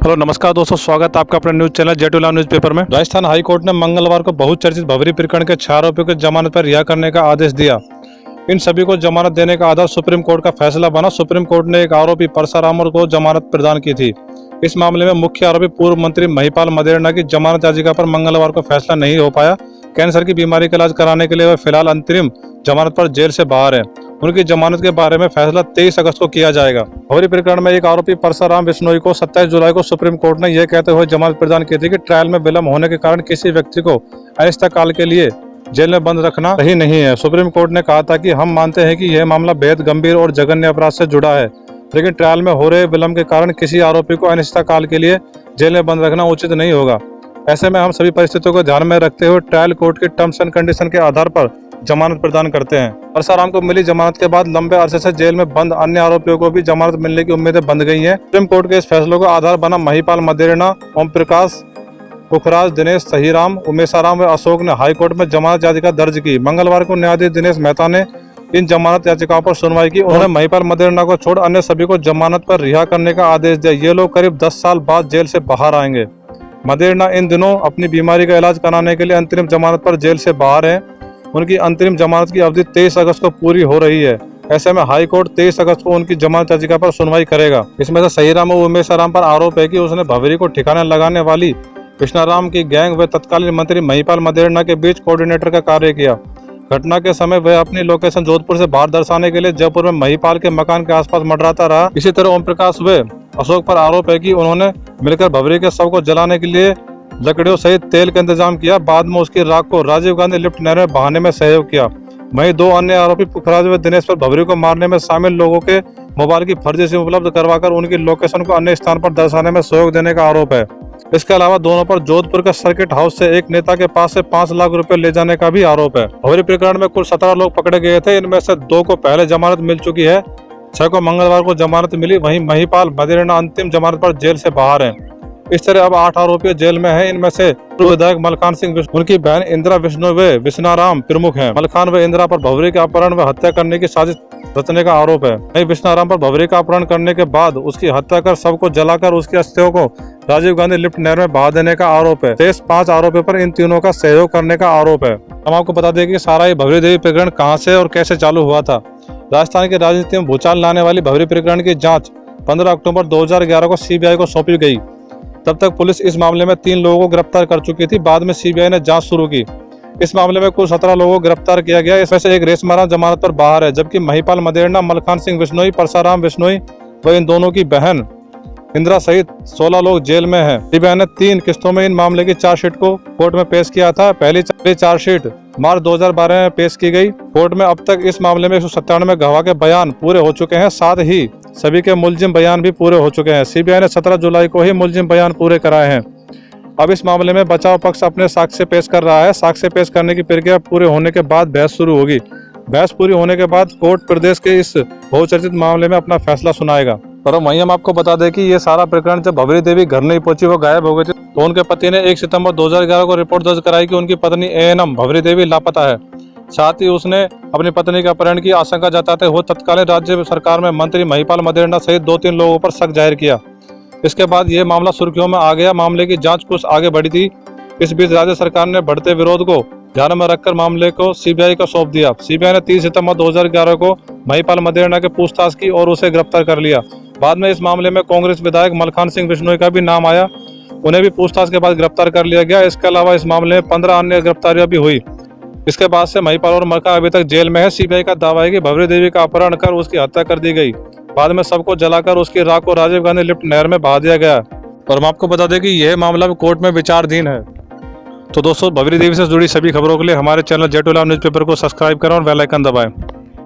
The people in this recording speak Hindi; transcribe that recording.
हेलो नमस्कार दोस्तों, स्वागत है आपका अपने न्यूज चैनल जेटुला न्यूज़पेपर में। राजस्थान हाई कोर्ट ने मंगलवार को बहुचर्चित भवरी प्रकरण के 6 आरोपियों को जमानत पर रिहा करने का आदेश दिया। इन सभी को जमानत देने का आधार सुप्रीम कोर्ट का फैसला बना। सुप्रीम कोर्ट ने एक आरोपी परसाराम को जमानत प्रदान की थी। इस मामले में मुख्य आरोपी पूर्व मंत्री महिपाल मदेरणा की जमानत याचिका पर मंगलवार को फैसला नहीं हो पाया। कैंसर की बीमारी का इलाज कराने के लिए वे फिलहाल अंतरिम जमानत पर जेल से बाहर हैं। उनकी जमानत के बारे में फैसला 23 अगस्त को किया जाएगा। भवरी प्रकरण में एक आरोपी परसाराम बिश्नोई को 27 जुलाई को सुप्रीम कोर्ट ने यह कहते हुए जमानत प्रदान की थी कि ट्रायल में विलंब होने के कारण किसी व्यक्ति को अनिश्चितकाल के लिए जेल में बंद रखना सही नहीं है। सुप्रीम कोर्ट ने कहा था कि हम मानते हैं कि यह मामला बेहद गंभीर और जघन्य अपराध से जुड़ा है, लेकिन ट्रायल में हो रहे विलंब के कारण किसी आरोपी को अनिश्चितकाल के लिए जेल में बंद रखना उचित नहीं होगा। ऐसे में हम सभी परिस्थितियों को ध्यान में रखते हुए ट्रायल कोर्ट की टर्म्स एंड कंडीशन के आधार पर जमानत प्रदान करते हैं। परसाराम को मिली जमानत के बाद लंबे अरसे से जेल में बंद अन्य आरोपियों को भी जमानत मिलने की उम्मीदें बंध गई हैं। सुप्रीम कोर्ट के इस फैसले को आधार बना महिपाल मदेरणा, ओम प्रकाश, पुखराज, दिनेश, सहीराम, उमेशाराम व अशोक ने हाईकोर्ट में जमानत याचिका दर्ज की। मंगलवार को न्यायाधीश दिनेश मेहता ने इन जमानत याचिकाओं पर सुनवाई की। उन्होंने महिपाल मदेरणा को छोड़ अन्य सभी को जमानत पर रिहा करने का आदेश दिया। ये लोग करीब 10 साल बाद जेल से बाहर आएंगे। मदेरणा इन दिनों अपनी बीमारी का इलाज कराने के लिए अंतरिम जमानत पर जेल से बाहर हैं। उनकी अंतरिम जमानत की अवधि 23 अगस्त को पूरी हो रही है। ऐसे में हाई कोर्ट 23 अगस्त को उनकी जमानत याचिका पर सुनवाई करेगा। इसमें से सहीराम और उमेशाराम पर आरोप है कि उसने भवरी को ठिकाने लगाने वाली कृष्णाराम की गैंग व तत्कालीन मंत्री महिपाल मदेरणा के बीच कोऑर्डिनेटर का कार्य किया। घटना के समय वह अपनी लोकेशन जोधपुर से बाहर दर्शाने के लिए जयपुर में महिपाल के मकान के आसपास मंडराता रहा। इसी तरह ओम प्रकाश व अशोक पर आरोप है कि उन्होंने मिलकर भवरी के शव को जलाने के लिए लकड़ियों सहित तेल का इंतजाम किया। बाद में उसकी राख को राजीव गांधी लिफ्ट नहर में बहाने में सहयोग किया। वहीं 2 अन्य आरोपी पुखराज व दिनेश पर भवरी को मारने में शामिल लोगों के मोबाइल की फर्जी सिम उपलब्ध करवाकर उनकी लोकेशन को अन्य स्थान पर दर्शाने में सहयोग देने का आरोप है। इसके अलावा दोनों पर जोधपुर के सर्किट हाउस से एक नेता के पास से 5 लाख रुपए ले जाने का भी आरोप है। भवरी प्रकरण में कुल 17 लोग पकड़े गए थे। इनमें से 2 को पहले जमानत मिल चुकी है। 6 को मंगलवार को जमानत मिली। वहीं महिपाल मदेरणा अंतिम जमानत पर जेल से बाहर है। इस तरह अब 8 आरोपी जेल में हैं। इनमें से पूर्व विधायक मलखान सिंह, उनकी बहन इंदिरा बिश्नोई व विश्नाराम प्रमुख हैं। मलखान व इंदिरा पर भवरी के अपहरण व हत्या करने की साजिश रचने का आरोप है। वहीं विश्नाराम पर भवरी का अपहरण करने के बाद उसकी हत्या कर शव को जलाकर उसकी अस्थियों को राजीव गांधी लिफ्ट नहर में बहा देने का आरोप है। शेष 5 आरोपियों पर इन तीनों का सहयोग करने का आरोप है। हम आपको बता दें कि सारा ये भवरी देवी प्रकरण कहां से और कैसे चालू हुआ था। राजस्थान की राजनीति में भूचाल लाने वाली भवरी प्रकरण की जाँच 15 अक्टूबर 2011 को सीबीआई को सौंपी गयी। तब तक पुलिस इस मामले में 3 लोगों को गिरफ्तार कर चुकी थी। बाद में सीबीआई ने जांच शुरू की। इस मामले में कुल 17 लोगों को गिरफ्तार किया गया। इसमें से एक रेशमाराम जमानत पर बाहर है, जबकि महिपाल मदेरणा, मलखान सिंह बिश्नोई, परसाराम बिश्नोई व इन दोनों की बहन इंदिरा सहित 16 लोग जेल में हैं। सीबीआई ने 3 किस्तों में इन मामले की चार्जशीट को कोर्ट में पेश किया था। पहली चार्जशीट मार्च 2012 में पेश की गई। कोर्ट में अब तक इस मामले में 197 गवाह के बयान पूरे हो चुके हैं। साथ ही सभी के मुलजिम बयान भी पूरे हो चुके हैं। सीबीआई ने 17 जुलाई को ही मुलजिम बयान पूरे कराए हैं। अब इस मामले में बचाव पक्ष अपने साक्ष्य पेश कर रहा है। साक्ष्य पेश करने की प्रक्रिया पूरे होने के बाद बहस शुरू होगी। बहस पूरी होने के बाद कोर्ट प्रदेश के इस बहुचर्चित मामले में अपना फैसला सुनाएगा। पर वहीं हम आपको बता दें कि ये सारा प्रकरण जब भवरी देवी घर नहीं पहुंची, वो गायब हो गई थी, तो उनके पति ने 1 सितंबर 2011 को रिपोर्ट दर्ज कराई कि उनकी पत्नी एएनएम भवरी देवी लापता है। साथ ही उसने अपनी पत्नी के अपहरण की आशंका जताते हुए तत्कालीन राज्य सरकार में मंत्री महिपाल मदेरणा सहित 2-3 लोगों पर शक जाहिर किया। इसके बाद ये मामला सुर्खियों में आ गया। मामले की जांच कुछ आगे बढ़ी थी। इस बीच राज्य सरकार ने बढ़ते विरोध को ध्यान में रखकर मामले को सीबीआई को सौंप दिया। सीबीआई ने 30 सितंबर 2011 को महिपाल मदेरणा के पूछताछ की और उसे गिरफ्तार कर लिया। बाद में इस मामले में कांग्रेस विधायक मलखान सिंह बिश्नोई का भी नाम आया। उन्हें भी पूछताछ के बाद गिरफ्तार कर लिया गया। इसके अलावा इस मामले में 15 अन्य गिरफ्तारियां भी हुई। इसके बाद से महिपाल और मलखान अभी तक जेल में है। सीबीआई का दावा है कि भवरी देवी का अपहरण कर उसकी हत्या कर दी गई। बाद में सबको जलाकर उसकी राख को राजीव गांधी लिफ्ट नहर में बहा दिया गया। और हम आपको बता दें कि यह मामला कोर्ट में विचाराधीन है। तो दोस्तों, भवरी देवी से जुड़ी सभी खबरों के लिए हमारे चैनल जेटुला न्यूज़पेपर को सब्सक्राइब करें और बेल आइकन दबाएं।